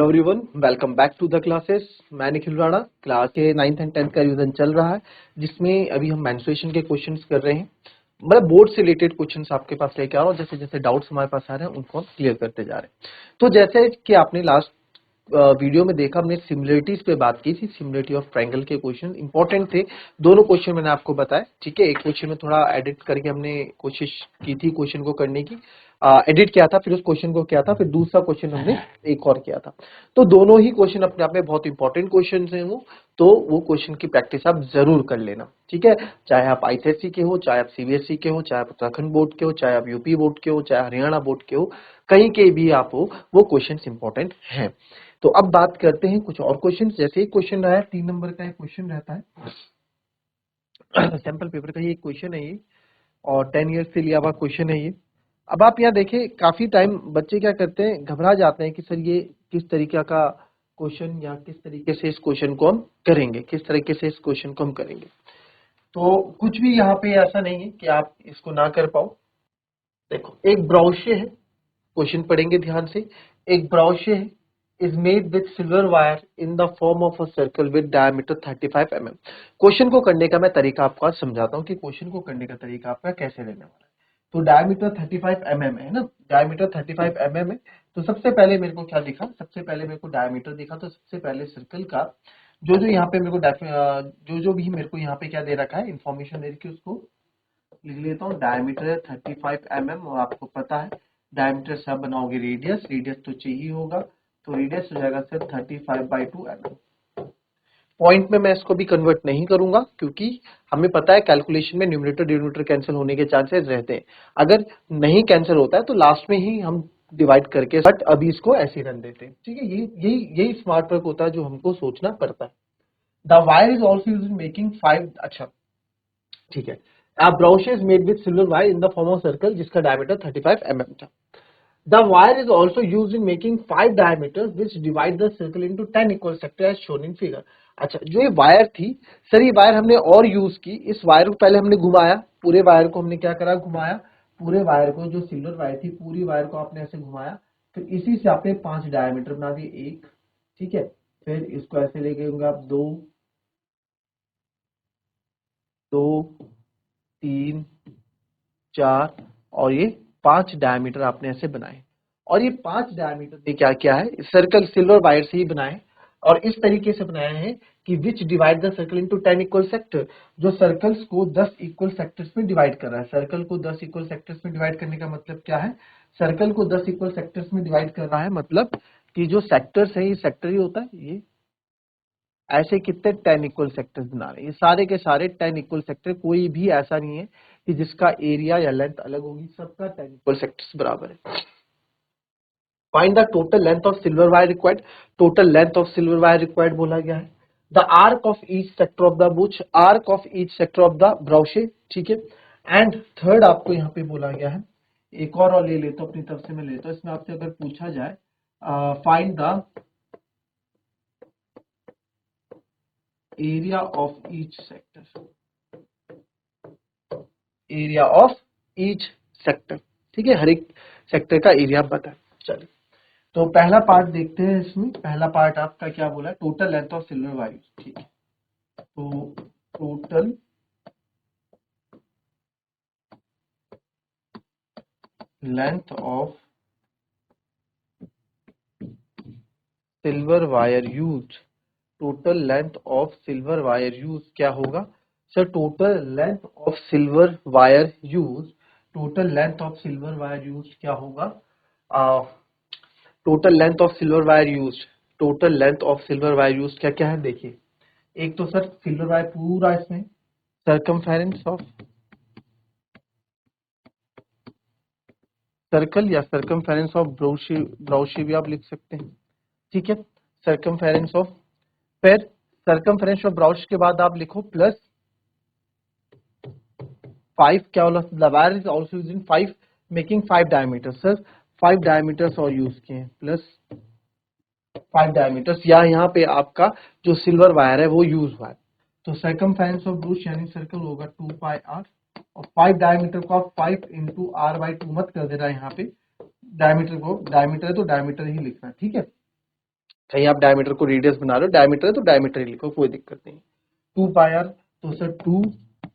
Hello everyone, welcome back to the classes. मैं Nikhil Rana. Class के 9th and 10th का revision चल रहा है, जिसमें अभी हम मेंस्ट्रुएशन के क्वेश्चंस कर रहे हैं। मतलब बोर्ड से रिलेटेड क्वेश्चंस आपके पास लेके आ रहा हूँ। जैसे जैसे डाउट्स हमारे पास आ रहे हैं उनको हम क्लियर करते जा रहे हैं। तो जैसे कि आपने लास्ट वीडियो में देखा, हमने सिमिलरिटीज पे बात की थी। सिमिलरिटी ऑफ ट्रायंगल के क्वेश्चन इंपॉर्टेंट थे। दोनों क्वेश्चन मैंने आपको बताया, ठीक है। एक क्वेश्चन में थोड़ा एडिट करके हमने कोशिश की थी क्वेश्चन को करने की, एडिट किया था, फिर उस क्वेश्चन को किया था, फिर दूसरा क्वेश्चन हमने एक और किया था। तो दोनों ही क्वेश्चन अपने आप में बहुत इंपॉर्टेंट क्वेश्चन हैं वो क्वेश्चन की प्रैक्टिस आप जरूर कर लेना, ठीक है। चाहे आप आईसीएसई के हो, चाहे आप सीबीएसई के हो, चाहे आप उत्तराखंड बोर्ड के हो, चाहे आप यूपी बोर्ड के हो, चाहे हरियाणा बोर्ड के हो, कहीं के भी आप हो, वो क्वेश्चन इंपॉर्टेंट हैं। तो अब बात करते हैं कुछ और क्वेश्चन। जैसे एक क्वेश्चन रहा है, 3 नंबर का एक क्वेश्चन रहता है, सैंपल पेपर का ये क्वेश्चन है ये, और 10 ईयर्स से लिया हुआ क्वेश्चन है ये। अब आप यहाँ देखें, काफी टाइम बच्चे क्या करते हैं, घबरा जाते हैं कि सर ये किस तरीके का क्वेश्चन, या किस तरीके से इस क्वेश्चन को हम करेंगे, किस तरीके से इस क्वेश्चन को हम करेंगे। तो कुछ भी यहाँ पे ऐसा नहीं है कि आप इसको ना कर पाओ। देखो, एक ब्राउशे है, क्वेश्चन पढ़ेंगे ध्यान से। एक ब्राउशे है, is made with silver wire in the form of a circle with diameter 35 mm। Question को करने का मैं तरीका आपको आज समझाता हूँ कि क्वेश्चन को करने का तरीका आपका कैसे रहने वाला है। तो डायमीटर 35 mm है ना, डायमीटर 35 mm है। तो सबसे पहले मेरे को क्या दिखा, सबसे पहले मेरे को डायमीटर दिखा। तो सबसे पहले सर्कल का जो जो यहाँ पे मेरे को जो भी मेरे को यहाँ पे क्या दे रखा है, इंफॉर्मेशन दे रखी है, उसको लिख लेता हूँ। डायमीटर 35 mm, और आपको पता है डायमीटर से आप बनाओगे रेडियस, रेडियस तो चाहिए होगा, तो रेडियस हो जाएगा सर 35/2 mm। पॉइंट में मैं इसको भी कन्वर्ट नहीं करूंगा, क्योंकि हमें पता है कैलकुलेशन में न्यूमरेटर डिनोमिनेटर कैंसिल होने के चांसेस रहते हैं। अगर नहीं कैंसिल होता है तो लास्ट में ही हम डिवाइड करके, बट अभी इसको ऐसे ही रन देते हैं, ठीक है। यही यही यही स्मार्ट वर्क होता है जो हमको सोचना पड़ता है। The wire is also used in making 5, अच्छा ठीक है। A brooch is made with silver wire in the form of circle जिसका डायमीटर 35 mm था। The wire is also used in making 5 diameters which divide the circle into 10 equal sectors as shown in figure। अच्छा, जो ये wire थी sir, ये wire हमने और use की। इस वायर को पहले हमने घुमाया, पूरे वायर को हमने क्या करा, घुमाया। पूरे वायर को, जो सिल्वर वायर थी, पूरी वायर को आपने ऐसे घुमाया। फिर इसी से आपने 5 डायमीटर बना दिए, एक, ठीक है। फिर इसको ऐसे ले गए आप, दो, दो, 3, 4, और ये 5 डायमीटर आपने ऐसे बनाए। और ये 5 डायमीटर ने क्या किया है, सर्कल सिल्वर वायर से ही बनाए, और इस तरीके से बनाए हैं कि विच divide the circle into 10 equal sector, जो सर्कल्स को 10 इक्वल सेक्टर्स में डिवाइड कर रहा है। सर्कल को 10 इक्वल सेक्टर्स में डिवाइड करने का मतलब क्या है, सर्कल को 10 इक्वल सेक्टर्स में डिवाइड कर रहा है, मतलब कि जो सेक्टर्स है, ये सेक्टर ही होता है, ये ऐसे कितने 10 इक्वल सेक्टर्स बना रहे हैं। ये सारे के सारे 10 इक्वल सेक्टर, कोई भी ऐसा नहीं है कि जिसका एरिया या लेंथ अलग होगी, सबका 10 इक्वल सेक्टर्स बराबर है। Find the total length of silver wire required. Total length of silver wire required बोला गया है। The arc of each sector of the brooch, arc of each sector of the brooch, ठीक है। And third आपको यहाँ पे बोला गया है, एक और ले लेता हूँ अपनी तरफ से, मैं लेता हूँ। इसमें आपसे अगर पूछा जाए, find the area of each sector, area of each sector, ठीक है। हर एक सेक्टर का एरिया बता। चलिए, तो पहला पार्ट देखते हैं। इसमें पहला पार्ट आपका क्या बोला है, total length of silver wire, ठीक है। तो total length of silver wire use, total length of silver wire use क्या होगा sir, total length of silver wire use, total length of silver wire use क्या होगा, total length of silver wire use, total length of silver wire use क्या क्या है देखिए। एक तो सर सिल्वर वायर पूरा, इसमें सरकमफेरेंस ऑफ सर्कल या सरकमफेरेंस ऑफ ब्राउशी, ब्राउशी भी आप लिख सकते हैं, ठीक है। सरकमफेरेंस ऑफ, फिर सरकमफेरेंस ऑफ ब्राउश के बाद आप लिखो प्लस 5, क्या बोला, the wire is also used in 5 making 5 diameters. Sir 5 diameters और यूज किए हैं, प्लस 5 डायमीटर्स, या यहाँ पे आपका जो सिल्वर वायर है वो यूज हुआ है। तो सरकमफेरेंस ऑफ ब्रूश यानी सर्कल होगा 2πr, और 5 डायमीटर को आप 5 इंटू r/2 मत कर देना यहाँ पे, डायमीटर को, डायमीटर है तो डायमीटर ही लिखना, ठीक है। कहीं आप डायमीटर को रेडियस बना रहे हो, डायमीटर है तो डायमीटर ही लिखो, कोई दिक्कत नहीं। 2 पाई आर, तो सर 2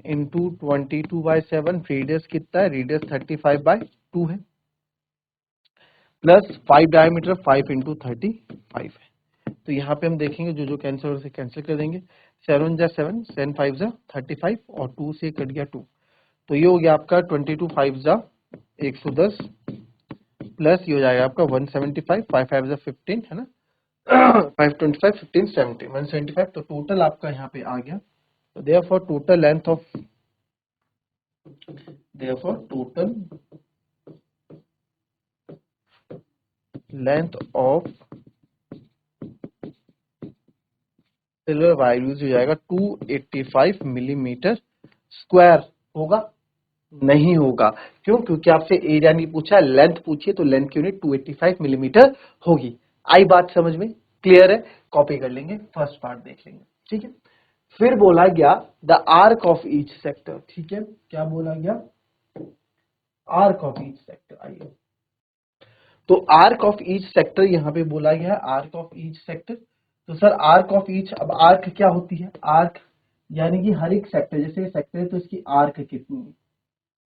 इंटू 22/7, रेडियस कितना है, रेडियस 35/2 है, प्लस 5 डायमीटर 5 इंटू 35 है। तो यहाँ पे हम देखेंगे जो जो कैंसिल हो से कैंसिल कर देंगे, 7 जा 7, 7 5 जा 35 और 2 से कट गया 2, तो ये हो गया आपका 22 5 जा 110, प्लस ये हो जाएगा आपका 175, 5 5 जा 15 है ना, 525 15 70 175, तो टोटल आपका यहाँ पे आ गया। तो therefore total length of silver wire use हो जाएगा 285 मिलीमीटर स्क्वायर। होगा? नहीं होगा। क्यों? क्योंकि आपसे एरिया नहीं पूछा, लेंथ पूछिए, तो लेंथ की यूनिट 285 मिलीमीटर होगी। आई बात समझ में? क्लियर है? कॉपी कर लेंगे, फर्स्ट पार्ट देख लेंगे, ठीक है। फिर बोला गया the arc of each sector, ठीक है, क्या बोला गया, आर्क ऑफ ईच सेक्टर। आइए, तो आर्क ऑफ ईच सेक्टर यहाँ पे बोला गया है, आर्क ऑफ ईच सेक्टर। तो सर आर्क ऑफ ईच, अब आर्क क्या होती है, आर्क यानी कि हर एक सेक्टर, जैसे सेक्टर है तो इसकी आर्क कितनी है,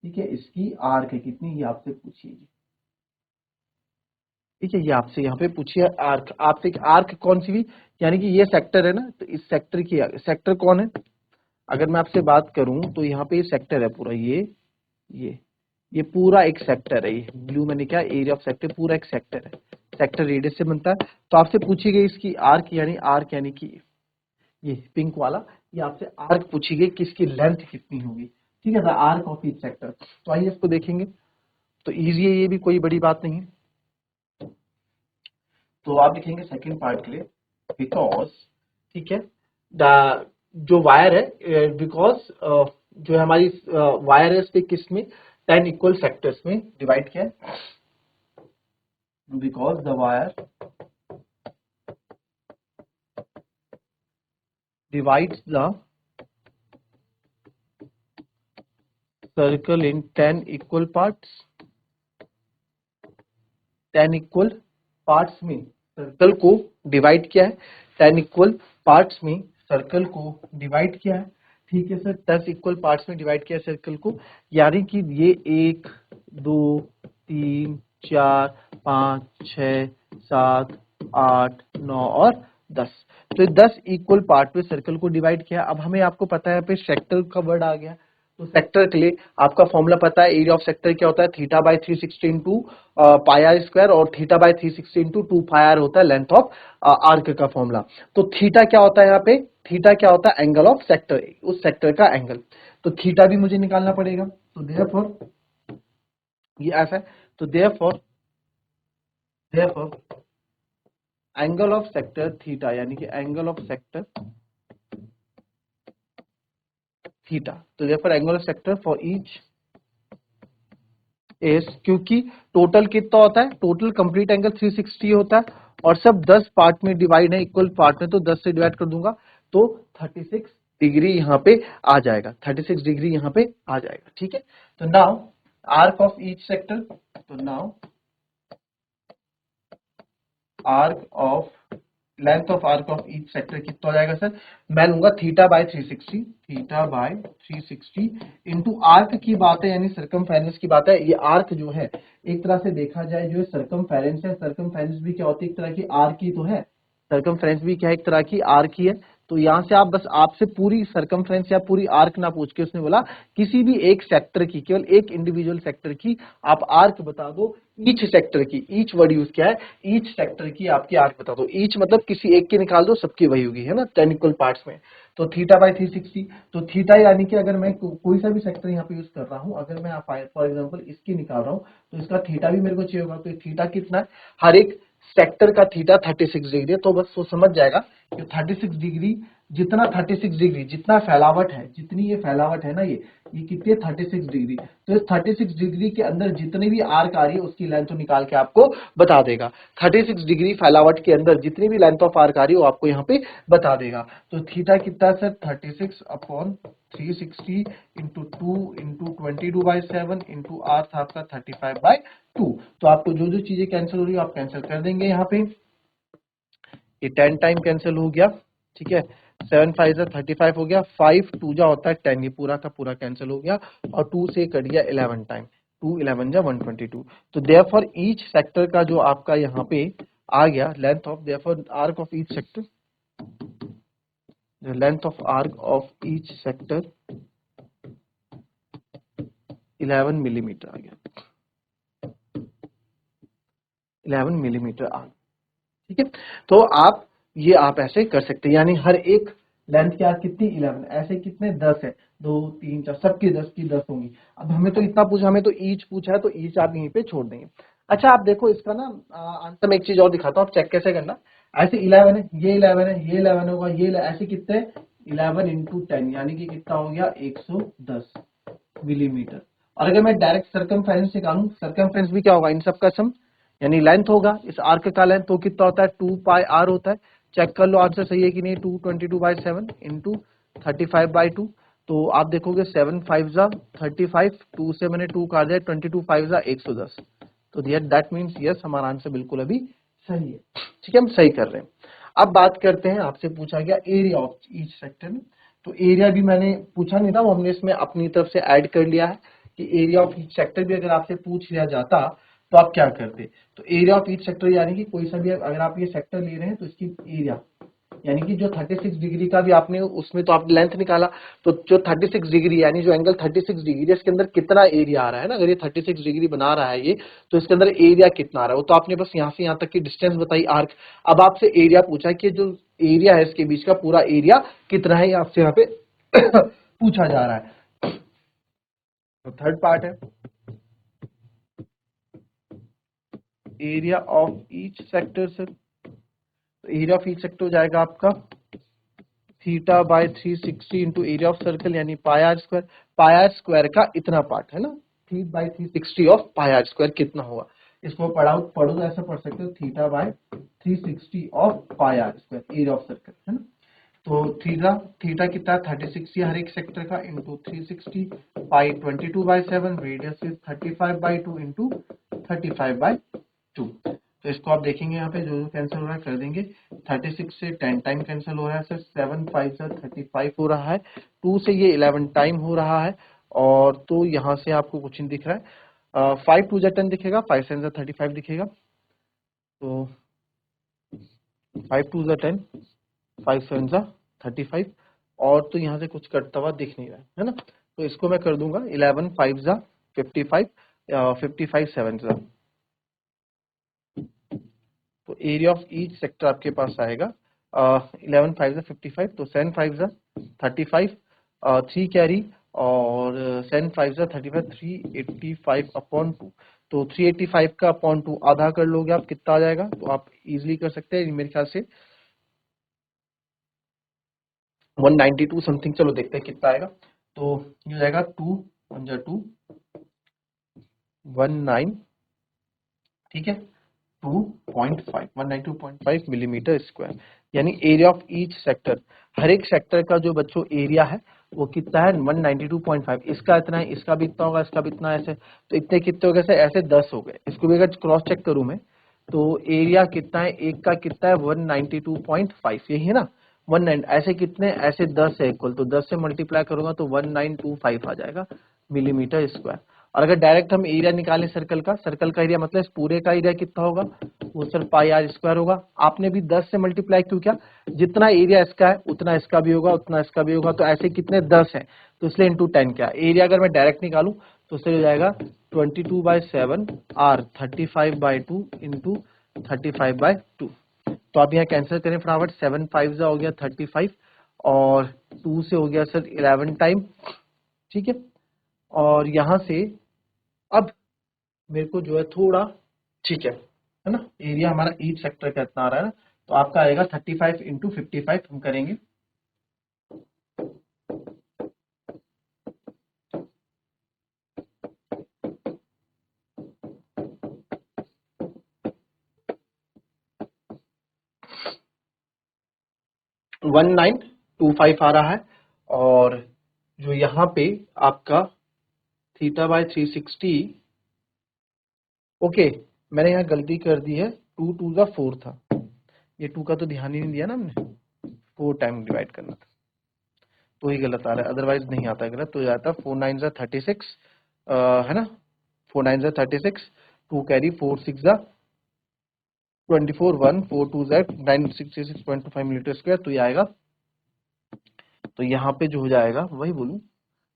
ठीक है, इसकी आर्क कितनी, ये आपसे पूछिए, ठीक है, ये आपसे यहाँ पे पूछिए आर्क, आपसे आर्क कौन सी भी, यानी कि ये सेक्टर है ना, तो इस सेक्टर की, सेक्टर कौन है, अगर मैं आपसे बात करूं तो यहाँ पे ये सेक्टर है पूरा, ये ये पूरा एक सेक्टर है, ये ब्लू मैंने क्या, एरिया ऑफ सेक्टर पूरा एक सेक्टर है, सेक्टर रेडियस से बनता है। तो आपसे पूछी गई इसकी आर्क, यानी आर्क यानी कि ये पिंक वाला, ये आपसे आर्क पूछी गई कि इसकी लेंथ कितनी होगी, ठीक है, आर्क ऑफ ईच सेक्टर। तो आइए इसको देखेंगे, तो इजी है, ये भी कोई बड़ी बात नहीं है। तो आप लिखेंगे सेकंड पार्ट के लिए, बिकॉज, ठीक है, द जो वायर है, बिकॉज जो हमारी वायर है इस पे किस में, 10 इक्वल सेक्टर्स में डिवाइड किया है, because the wire divides the circle in 10 equal parts, 10 equal parts में सर्कल को डिवाइड किया है, 10 इक्वल पार्ट्स में सर्कल को डिवाइड किया है, ठीक है सर, 10 इक्वल पार्ट्स में डिवाइड किया है सर्कल को, यानी कि ये 1 2 3 4 5 6 7 8 9 और 10, तो 10 इक्वल पार्ट में सर्कल को डिवाइड किया। अब हमें, आपको पता है यहाँ पे सेक्टर का वर्ड आ गया, तो सेक्टर के लिए आपका फॉर्मूला पता है, एरिया ऑफ सेक्टर क्या होता है, θ/360 इंटू पाई आर स्क्वायर, और θ/360 इंटू 2 पाई आर होता है लेंथ ऑफ आर्क का फॉर्मूला। तो थीटा क्या होता है यहाँ पे, थीटा क्या होता है, एंगल ऑफ सेक्टर, उस सेक्टर का एंगल, तो थीटा भी मुझे निकालना पड़ेगा। तो देयरफॉर ये ऐसा है, तो therefore angle of sector theta, यानी कि एंगल ऑफ सेक्टर थीटा, तो therefore angle of sector for each is, क्योंकि टोटल कितना होता है, टोटल कंप्लीट एंगल 360 होता है, और सब 10 पार्ट में डिवाइड है, इक्वल पार्ट में, तो 10 से डिवाइड कर दूंगा तो 36 डिग्री यहाँ पे आ जाएगा, 36 डिग्री यहाँ पे आ जाएगा, ठीक है। तो now arc of each sector, तो now arc of length of arc of each sector कितना हो जाएगा सर, मैं लूंगा θ/360, θ/360 इंटू आर्क की बात है, यानी सर्कमफेरेंस की बात है, ये आर्क जो है एक तरह से देखा जाए, जो सर्कमफेरेंस है, सर्कमफेरेंस भी क्या होती है, एक तरह की आर्क ही तो है, सर्कमफ्रेंस भी क्या है, एक तरह की आर्क ही है। तो यहां से आप बस, आपसे पूरी सर्कमफ्रेंस या पूरी आर्क ना पूछ के उसने बोला किसी भी एक सेक्टर की, केवल एक इंडिविजुअल सेक्टर की आप आर्क बता दो, ईच सेक्टर की, ईच वर्ड यूज किया है, ईच सेक्टर की आपकी आर्क बता दो, ईच मतलब किसी एक की निकाल दो, सबकी वही होगी, है ना, 10 इक्वल पार्ट्स में। तो θ/360, तो थीटा यानी कि अगर मैं कोई सा भी सेक्टर यहाँ पे यूज कर रहा हूँ, अगर मैं फॉर एग्जाम्पल इसकी निकाल रहा हूँ, तो इसका थीटा भी मेरे को चाहिए होगा, तो थीटा कितना है, हर एक सेक्टर का थीटा 36 डिग्री है, तो बस वो समझ जाएगा कि 36 डिग्री, जितना 36 डिग्री जितना फैलावट है, जितनी ये फैलावट है ना, ये कितनी है, 36 डिग्री, तो इस 36 डिग्री के अंदर जितनी भी आर्क आ रही है उसकी लेंथ निकाल के आपको बता देगा, 36 डिग्री फैलावट के अंदर जितनी भी लेंथ ऑफ आर्क आ रही है वो आपको यहाँ पे बता देगा। तो थीटा कितना है sir, 36/360 into 2 into 22/7 into R था आपका 35/2। तो आपको जो जो चीजें कैंसिल हो रही है आप कैंसिल कर देंगे यहाँ पे, ये 10 टाइम कैंसिल हो गया, ठीक है। 7 5 जा 35 हो गया, 5 2 जा होता है 10, ये पूरा का पूरा कैंसिल हो गया, और 2 से कट गया 11 टाइम, 2 11 जा 122। तो देयरफॉर ईच सेक्टर का जो आपका यहाँ पे आ गया length of, therefore arc of each sector, the length of arc of each sector 11 millimetre आ गया, 11 मिलीमीटर आर्क, ठीक है। तो आप ऐसे कर सकते हैं, यानी हर एक लेंथ की आर्क कितनी 11, ऐसे कितने 10 है, 2 3 4 सबकी 10 की 10 होंगी। अब हमें तो इतना पूछा, हमें तो ईच पूछा है, तो ईच आप यहीं पे छोड़ देंगे। अच्छा आप देखो इसका ना आंसर में एक चीज और दिखाता हूँ, आप चेक कैसे करना। ऐसे 11 है, ये 11 है, ये 11 होगा, ये ऐसे कितने 11 इंटू 10, यानी कि कितना हो गया 110 मिलीमीटर। और अगर मैं डायरेक्ट सर्कमफेरेंस निकालूं, सर्कमफेरेंस भी क्या होगा, इन सब का सम, यानी लेंथ होगा इस आर्क का लेंथ, तो कितना होता है 2 पाई आर होता है। चेक कर लो आंसर सही है कि नहीं, 222/7 इंटू 35/2। तो आप देखोगे 7 5 जा 35, 2 से मैंने 2 काट दिया, 22 5 जा 110। तो दैट मीन्स यस, हमारा आंसर बिल्कुल अभी सही है, ठीक है, हम सही कर रहे हैं। अब बात करते हैं, आपसे पूछा गया एरिया ऑफ ईच सेक्टर में, तो एरिया भी मैंने पूछा नहीं था, वो हमने इसमें अपनी तरफ से ऐड कर लिया है कि एरिया ऑफ ईच सेक्टर भी अगर आपसे पूछ लिया जाता तो आप क्या करते। तो एरिया ऑफ ईच सेक्टर यानी कि कोई सा भी अगर आप ये सेक्टर ले रहे हैं तो इसकी एरिया, यानी कि जो 36 डिग्री का भी आपने उसमें तो आपने लेंथ निकाला, तो जो 36 डिग्री यानी जो एंगल 36 डिग्री है इसके अंदर कितना एरिया आ रहा है ना, अगर ये 36 डिग्री बना रहा है ये, तो इसके अंदर एरिया कितना आ रहा है, वो तो आपने बस यहाँ से यहाँ तक की डिस्टेंस बताई आर्क। अब आपसे एरिया पूछा कि जो एरिया है इसके बीच का पूरा एरिया कितना है, आपसे यहाँ पे पूछा जा रहा है। तो थर्ड पार्ट है area of each sector sir. तो एरिया ऑफ ईच सेक्टर हो जाएगा आपका theta by 360 into area of circle, यानी pi r square. Pi r square का इतना पार्ट है ना, theta by 360 of pi r square कितना होगा, इसको पढ़ो तो ऐसा पढ़ सकते हो, theta by 360 of pi r square area of circle, है ना। तो थीटा कितना 36 हर एक सेक्टर का, into 360, pi 22/7, radius is 35/2 into 35/2। तो इसको आप देखेंगे यहाँ पे जो कैंसिल हो रहा है कर देंगे, 36 से 10 टाइम कैंसिल हो रहा है सर, 7 5 से 35 हो रहा है, 2 से ये 11 टाइम हो रहा है, और तो यहाँ से आपको कुछ नहीं दिख रहा है, 5 2 जा 10 दिखेगा, 5 7 जा 35 दिखेगा, तो 5 2 जा 10, 5 7 जा 35, और तो यहाँ से कुछ कटता हुआ दिख नहीं रहा है ना, तो इसको मैं कर दूंगा 11 5 जा 55, 55 7 जा। तो एरिया ऑफ ईच सेक्टर आपके पास आएगा 11 5 जा 55, तो 7 5 जा 35, 3 कैरी, और 7 5 जा 35, 385/2। तो 385 का अपॉन 2 आधा कर लोगे आप, कितना आ जाएगा, तो आप इजीली कर सकते हैं मेरे ख्याल से 192 समथिंग, चलो देखते हैं कितना आएगा। तो ये हो जाएगा 2 1 जा 2 19, ठीक है, 2.5 192.5 मिलीमीटर स्क्वायर, यानी एरिया ऑफ ईच सेक्टर, हर एक सेक्टर का जो बच्चों एरिया है वो कितना है 192.5, इसका इतना है, इसका भी इतना होगा, इसका भी इतना, ऐसे तो इतने कितने हो गए, ऐसे 10 हो गए। इसको भी अगर क्रॉस चेक करूं मैं, तो एरिया कितना है, एक का कितना है 192.5, यही है ना, 19, ऐसे कितने, ऐसे 10 है इक्वल, तो 10 से मल्टीप्लाई करूंगा तो 1925 आ जाएगा मिलीमीटर स्क्वायर। और अगर डायरेक्ट हम एरिया निकालें सर्कल का, सर्कल का एरिया मतलब इस पूरे का एरिया कितना होगा, वो सर पाई आर स्क्वायर होगा। आपने भी 10 से मल्टीप्लाई क्यों किया, जितना एरिया इसका है उतना इसका भी होगा, उतना इसका भी होगा, तो ऐसे कितने 10 है, तो इसलिए इंटू 10 क्या एरिया अगर मैं डायरेक्ट निकालूं तो उससे हो जाएगा 22/7 आर 35/2 इंटू 35/2। तो आप यहाँ कैंसिल करें फटाफट, 7 5 जा हो गया 35, और 2 से हो गया सर 11 टाइम, ठीक है। और यहाँ से अब मेरे को जो है थोड़ा, ठीक है ना, एरिया हमारा ईच सेक्टर का इतना आ रहा है ना, तो आपका आएगा 35 इंटू 55 हम करेंगे, वन 1925 आ रहा है, और जो यहाँ पे आपका थीटा बाय 360, ओके मैंने यहाँ गलती कर दी है, 2 2 जा 4 था, ये 2 का तो ध्यान ही नहीं दिया ना हमने, 4 टाइम डिवाइड करना था, तो ही गलत आ रहा है, अदरवाइज नहीं आता है गलत, तो जाता है 4 9 36 है ना, 4 9 36, 2 कैरी 4 6 24 1 4 2 966.25 मीटर स्क्वायर, तो ये आएगा, तो यहाँ पे जो हो जाएगा वही बोलूं,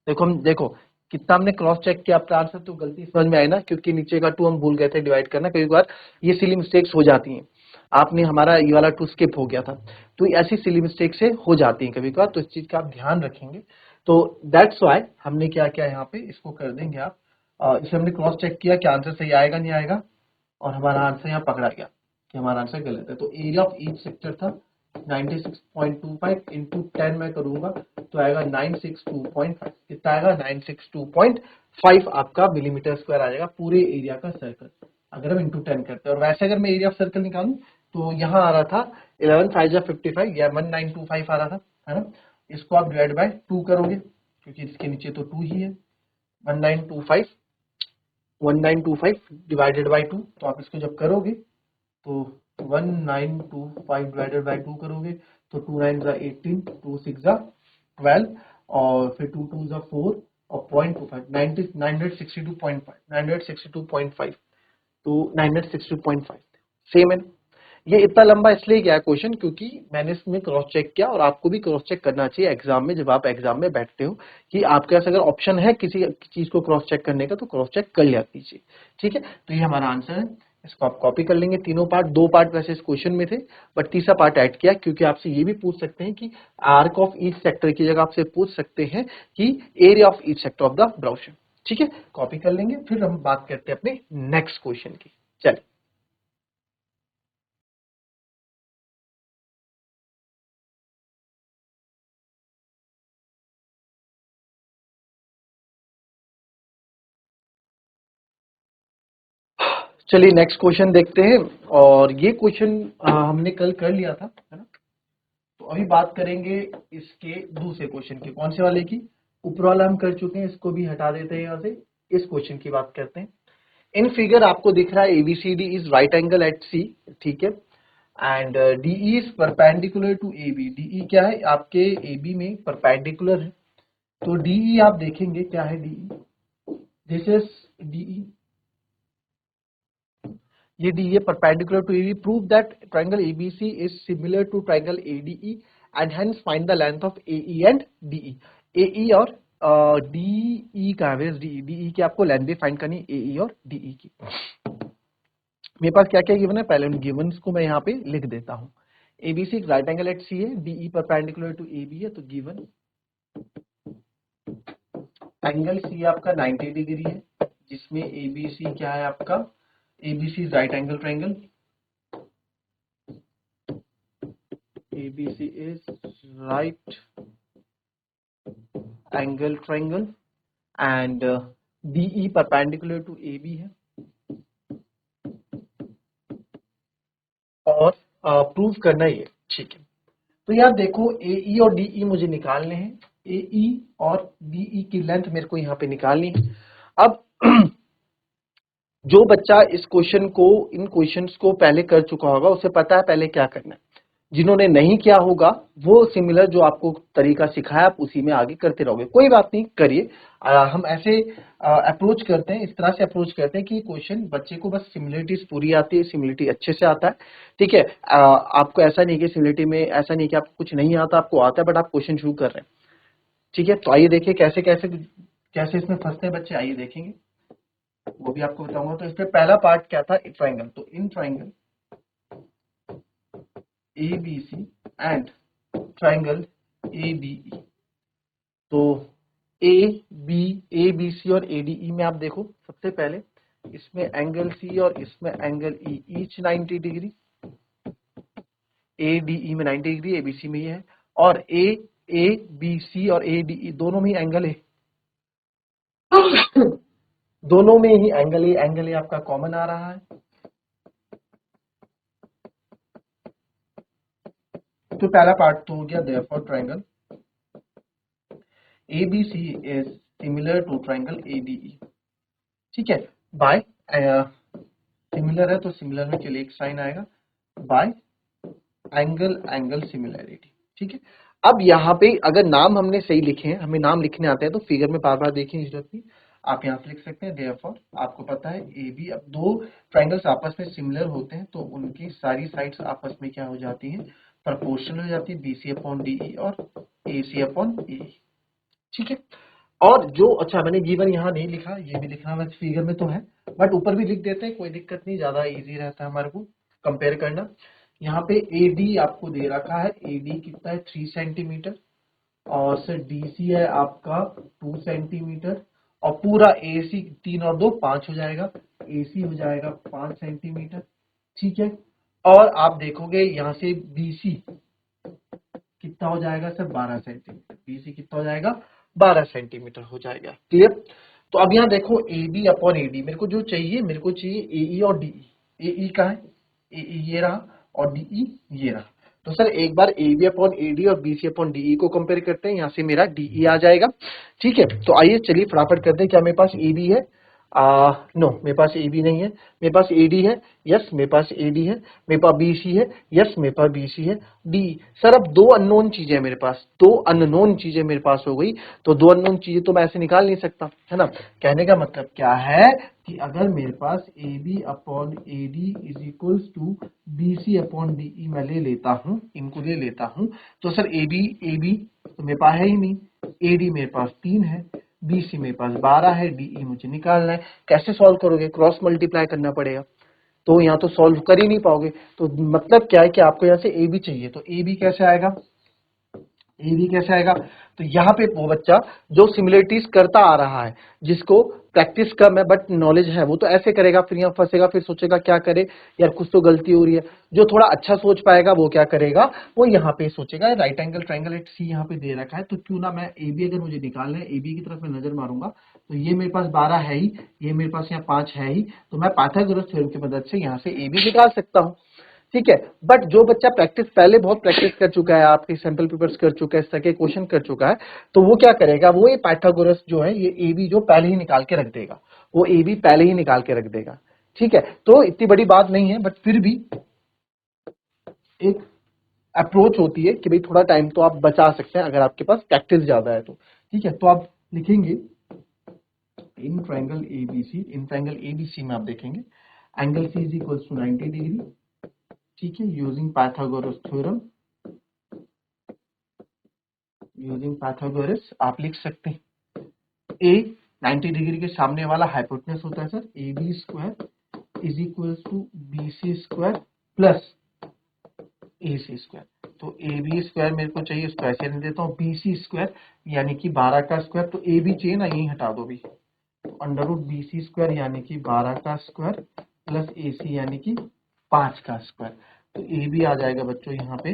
देखो कितना हमने क्रॉस चेक किया, आपका आंसर तो गलती समझ में आई ना, क्योंकि नीचे का 2 हम भूल गए थे डिवाइड करना, कई बार ये सिली मिस्टेक्स हो जाती हैं, आपने हमारा ये वाला 2 स्किप हो गया था, तो ऐसी सिली मिस्टेक से हो जाती है कभी कभार, तो इस चीज का आप ध्यान रखेंगे, तो दैट्स वाई हमने क्या किया यहाँ पे, इसको कर देंगे आप, इसे हमने क्रॉस चेक किया कि आंसर सही आएगा नहीं आएगा, और हमारा आंसर यहाँ पकड़ा गया कि हमारा आंसर गलत है, तो एरिया ऑफ ईच सेक्टर था 96.25 इंटू 10 मैं करूंगा तो आएगा 962.5, कितना आएगा 962.5 आपका मिलीमीटर स्क्वायर आ जाएगा पूरे एरिया का सर्कल, अगर हम इंटू 10 करते हैं। और वैसे अगर मैं एरिया ऑफ सर्कल निकालूं तो यहाँ आ रहा था 11 5 55 या 1925 आ रहा था, है ना, इसको आप डिवाइड बाय 2 करोगे क्योंकि इसके नीचे तो 2 ही है, 1925 डिवाइडेड बाय 2, तो आप इसको जब करोगे तो 1925 डिवाइडेड बाय 2 करोगे तो 2 9 18, 2 6 12, और फिर 2 2 4 और 0.25 962.5 तो 962.5 सेम है। ये इतना लंबा इसलिए गया क्वेश्चन क्योंकि मैंने इसमें क्रॉस चेक किया, और आपको भी क्रॉस चेक करना चाहिए एग्जाम में, जब आप एग्जाम में बैठते हो कि आपके पास अगर ऑप्शन है किसी चीज को क्रॉस चेक करने का तो क्रॉस चेक कर लिया कीजिए, ठीक है। तो ये हमारा आंसर है, इसको आप कॉपी कर लेंगे, तीनों पार्ट, 2 पार्ट वैसे इस क्वेश्चन में थे बट तीसरा पार्ट ऐड किया क्योंकि आपसे ये भी पूछ सकते हैं कि आर्क ऑफ ईच सेक्टर की जगह आपसे पूछ सकते हैं कि area of each sector of the brooch, ठीक है, कॉपी कर लेंगे। फिर हम बात करते हैं अपने नेक्स्ट क्वेश्चन की, चलिए। चलिए नेक्स्ट क्वेश्चन देखते हैं, और ये क्वेश्चन हमने कल कर लिया था, है ना, तो अभी बात करेंगे इसके दूसरे क्वेश्चन की, कौन से वाले की, ऊपर वाला हम कर चुके हैं, इसको भी हटा देते हैं यहाँ से, इस क्वेश्चन की बात करते हैं। इन फिगर आपको दिख रहा है ABCD is right angle at C, ठीक है, and DE is perpendicular to AB, DE क्या है आपके एबी में परपेंडिकुलर है, तो डीई आप देखेंगे क्या है, डीई दिस इज डीई, ये D A perpendicular to AB, prove that triangle ABC is similar to triangle ADE and hence find the length of AE and DE, AE और DE का है, डीई डीई की आपको length भी find करनी है, एई और डीई की। मेरे पास क्या क्या गिवन है, पहले उन गिवंस को मैं यहाँ पे लिख देता हूँ। एबीसी राइट एंगल एट सी है, डीई परपेंडिकुलर टू एबी है, तो गिवन एंगल सी आपका 90 डिग्री है, जिसमें एबीसी क्या है आपका, ABC right angle triangle, ABC is right angle triangle and DE perpendicular to AB है, और प्रूव करना ये, ठीक है। तो यार देखो AE और DE मुझे निकालने हैं, AE और DE की लेंथ मेरे को यहाँ पे निकालनी है। अब जो बच्चा इस क्वेश्चन को, इन क्वेश्चंस को पहले कर चुका होगा उसे पता है पहले क्या करना है, जिन्होंने नहीं किया होगा वो सिमिलर जो आपको तरीका सिखाया आप उसी में आगे करते रहोगे, कोई बात नहीं, करिए। हम ऐसे अप्रोच करते हैं, इस तरह से अप्रोच करते हैं कि क्वेश्चन बच्चे को बस सिमिलरिटीज पूरी आती है, सिमिलरिटी अच्छे से आता है, ठीक है। आपको ऐसा नहीं कि सिमिलरिटी में ऐसा नहीं कि आपको कुछ नहीं आता, आपको आता है बट आप क्वेश्चन शुरू कर रहे हैं, ठीक है। तो आइए देखिए कैसे कैसे कैसे इसमें फंसते हैं बच्चे, आइए देखेंगे, वो भी आपको बताऊंगा। तो इसमें पहला पार्ट क्या था, ट्राइंगल, तो in triangle ABC and triangle ADE, तो ABC और ADE में आप देखो सबसे पहले इसमें एंगल C और इसमें angle E, each 90 degree, ADE में 90 डिग्री, ABC में ये है, और ABC और ADE दोनों में ही एंगल है, दोनों में ही एंगल ए आपका कॉमन आ रहा है। तो पहला पार्ट तो हो गया, therefore triangle ABC is similar to triangle ADE, ठीक है, बाय सिमिलर है तो सिमिलर में चलिए एक साइन आएगा, बाय एंगल एंगल सिमिलैरिटी। ठीक है, अब यहाँ पे अगर नाम हमने सही लिखे हैं, हमें नाम लिखने आते हैं, तो फिगर में बार बार देखने की जरूरत नहीं, आप यहाँ पे लिख सकते हैं देयरफॉर। आपको पता है ए बी, अब दो ट्राइंगल्स आपस में सिमिलर होते हैं तो उनकी सारी साइड्स आपस में क्या हो जाती हैं, प्रोपोर्शनल हो जाती है, B C upon D E और ए सी अपॉन ए। ठीक है, और जो, अच्छा मैंने गिवन यहाँ नहीं लिखा, ये भी लिखना है फिगर में तो है, बट ऊपर भी लिख देते हैं, कोई दिक्कत नहीं, ज्यादा इजी रहता है हमारे को कंपेयर करना। यहाँ पे ए डी आपको दे रखा है, ए डी कितना है 3 सेंटीमीटर, और सर डी सी है आपका 2 सेंटीमीटर, और पूरा ए सी 3 और 2 5 हो जाएगा, ए सी हो जाएगा 5 सेंटीमीटर। ठीक है, और आप देखोगे यहाँ से बी सी कितना हो जाएगा सर 12 सेंटीमीटर, बीसी कितना हो जाएगा 12 सेंटीमीटर हो जाएगा। क्लियर? तो अब यहाँ देखो A B upon A D, मेरे को जो चाहिए, मेरे को चाहिए ए ई और डी ई। ए ई कहाँ है, ए ई ये रहा, और डी ई ये रहा। तो सर एक बार A B upon A D और B C upon D E को कंपेयर करते हैं, यहाँ से मेरा डी ई आ जाएगा। ठीक है, तो आइए चलिए फटाफट करते हैं। क्या मेरे पास ए बी है? नो, मेरे पास ए बी नहीं है, मेरे पास ए डी है। यस, मेरे पास ए डी है। मेरे पास बी सी है। यस, मेरे पास बी सी है। डी, सर अब दो अननोन चीजें मेरे पास, दो अननोन चीजें मेरे पास हो गई, तो दो अननोन चीजें तो मैं ऐसे निकाल नहीं सकता, है ना। कहने का मतलब क्या है कि अगर मेरे पास A B upon A D is equals to B C upon D E मैं ले लेता हूं, इनको ले लेता हूं, तो सर ए बी तो मेरे पास है ही नहीं, ए डी मेरे पास 3 है, बी सी मेरे पास 12 है, डी ई मुझे निकालना है। कैसे सॉल्व करोगे? क्रॉस मल्टीप्लाई करना पड़ेगा, तो यहाँ तो सॉल्व कर ही नहीं पाओगे। तो मतलब क्या है कि आपको यहाँ से ए बी चाहिए, तो ए बी कैसे आएगा, ए बी कैसे आएगा? तो यहाँ पे वो बच्चा जो सिमिलरिटीज करता आ रहा है, जिसको प्रैक्टिस कम है बट नॉलेज है, वो तो ऐसे करेगा, फिर यहाँ फंसेगा, फिर सोचेगा क्या करे यार, कुछ तो गलती हो रही है। जो थोड़ा अच्छा सोच पाएगा वो क्या करेगा, वो यहाँ पे सोचेगा राइट एंगल ट्राइंगल एट सी यहाँ पे दे रखा है, तो क्यों ना मैं ए बी, अगर मुझे निकालना है ए बी की तरफ मैं नजर मारूंगा, तो ये मेरे पास 12 है ही, ये मेरे पास यहाँ 5 है ही, तो मैं पाइथागोरस थ्योरम की मदद से यहाँ से ए बी निकाल सकता हूँ। ठीक है, बट जो बच्चा प्रैक्टिस पहले बहुत प्रैक्टिस कर चुका है, आपके सैंपल पेपर्स कर चुका है, इस तरह के क्वेश्चन कर चुका है, तो वो क्या करेगा, वो ये पाइथागोरस जो है, ये ए बी जो पहले ही निकाल के रख देगा, वो ए बी पहले ही निकाल के रख देगा। ठीक है, तो इतनी बड़ी बात नहीं है, बट फिर भी एक अप्रोच होती है कि भाई थोड़ा टाइम तो आप बचा सकते हैं अगर आपके पास प्रैक्टिस ज्यादा है तो। ठीक है, तो आप लिखेंगे in triangle ABC, in triangle ABC में आप देखेंगे angle C is equals to 90 degree. ठीक है, using Pythagoras theorem, using Pythagoras आप लिख सकते हैं ए 90 डिग्री के सामने वाला हाइपोटेनस होता है sir A B square is equals to B C square plus A C square. तो ए बी स्क्वायर मेरे को चाहिए, उसको ऐसे लिख देता हूँ, बी सी स्क्वायर यानी कि 12 का स्क्वायर, तो ए बी चाहिए ना, यही हटा दो भी, तो under root B C square यानी कि 12 का स्क्वायर प्लस ए सी यानी कि 5 का स्क्वायर। तो ए बी आ जाएगा बच्चों यहाँ पे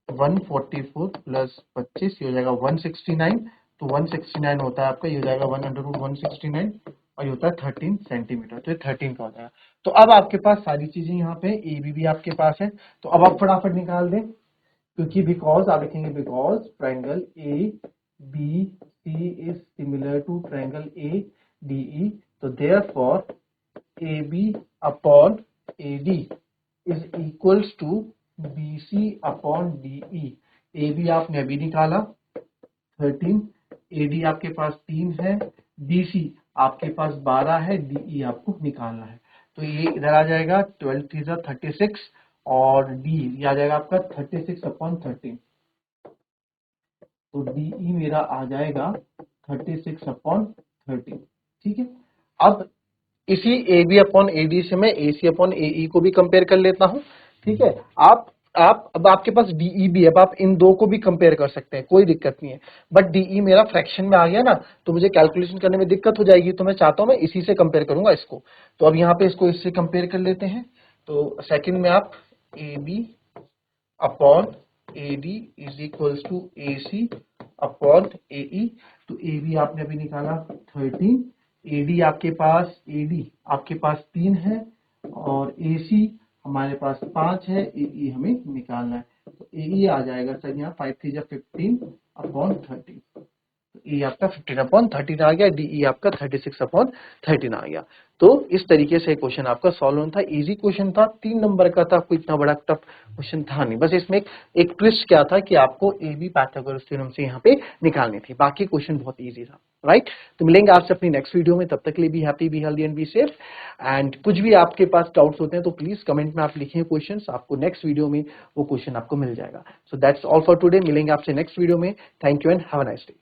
144 प्लस 25, ये हो जाएगा 169, तो 169 होता है आपका, ये हो जाएगा 1 अंडर रूट 169, और ये होता है 13 सेंटीमीटर, तो ये 13 का हो जाएगा। तो अब आपके पास सारी चीजें यहाँ पे ए बी भी आपके पास है, तो अब आप फटाफट निकाल दें, क्योंकि बिकॉज आप लिखेंगे because triangle A B C is similar to triangle A D E, तो therefore A B upon A D is equals to B C upon D E. A B आपने अभी निकाला 13, ए डी आपके पास 3 है, B सी आपके पास 12 है, D E आपको निकालना है, तो ये इधर आ जाएगा 12 3 36, और डी ये आ जाएगा आपका 36 अपॉन 13, तो डी ई मेरा आ जाएगा 36 अपॉन 13। ठीक है, अब इसी A B upon A D से मैं ए सी अपॉन ए ई को भी कंपेयर कर लेता हूं। ठीक है, आप अब आपके पास डीई भी है, अब आप इन दो को भी कंपेयर कर सकते हैं, कोई दिक्कत नहीं है, बट डीई मेरा फ्रैक्शन में आ गया ना, तो मुझे कैलकुलेशन करने में दिक्कत हो जाएगी, तो मैं चाहता हूं मैं इसी से कंपेयर करूंगा इसको। तो अब यहाँ पे इसको इससे कंपेयर कर लेते हैं, तो सेकंड में आप A B upon A D is equals to A C upon A E, तो ए बी आपने अभी निकाला 13, एडी आपके पास 3 है, और एसी हमारे पास 5 है, एई हमें निकालना है, तो एई आ जाएगा सर यहाँ 5 3 15 अपॉन 13, तो ई आपका 15/13 आ गया, डी ई आपका 36/13 आ गया। तो इस तरीके से क्वेश्चन आपका सॉल्व होना था, इजी क्वेश्चन था, 3 नंबर का था, कोई इतना बड़ा टफ क्वेश्चन था नहीं। बस इसमें एक ट्विस्ट क्या था कि आपको ए बी पाइथागोरस थ्योरम से यहाँ पे निकालनी थी, बाकी क्वेश्चन बहुत इजी था, राइट। तो मिलेंगे आपसे अपनी नेक्स्ट वीडियो में, तब तक के लिए be happy, be healthy and be safe. And कुछ भी आपके पास डाउट्स होते हैं तो प्लीज कमेंट में आप लिखें क्वेश्चंस, आपको नेक्स्ट वीडियो में वो क्वेश्चन आपको मिल जाएगा। So that's all for today, मिलेंगे आपसे नेक्स्ट वीडियो में। Thank you and have a nice day.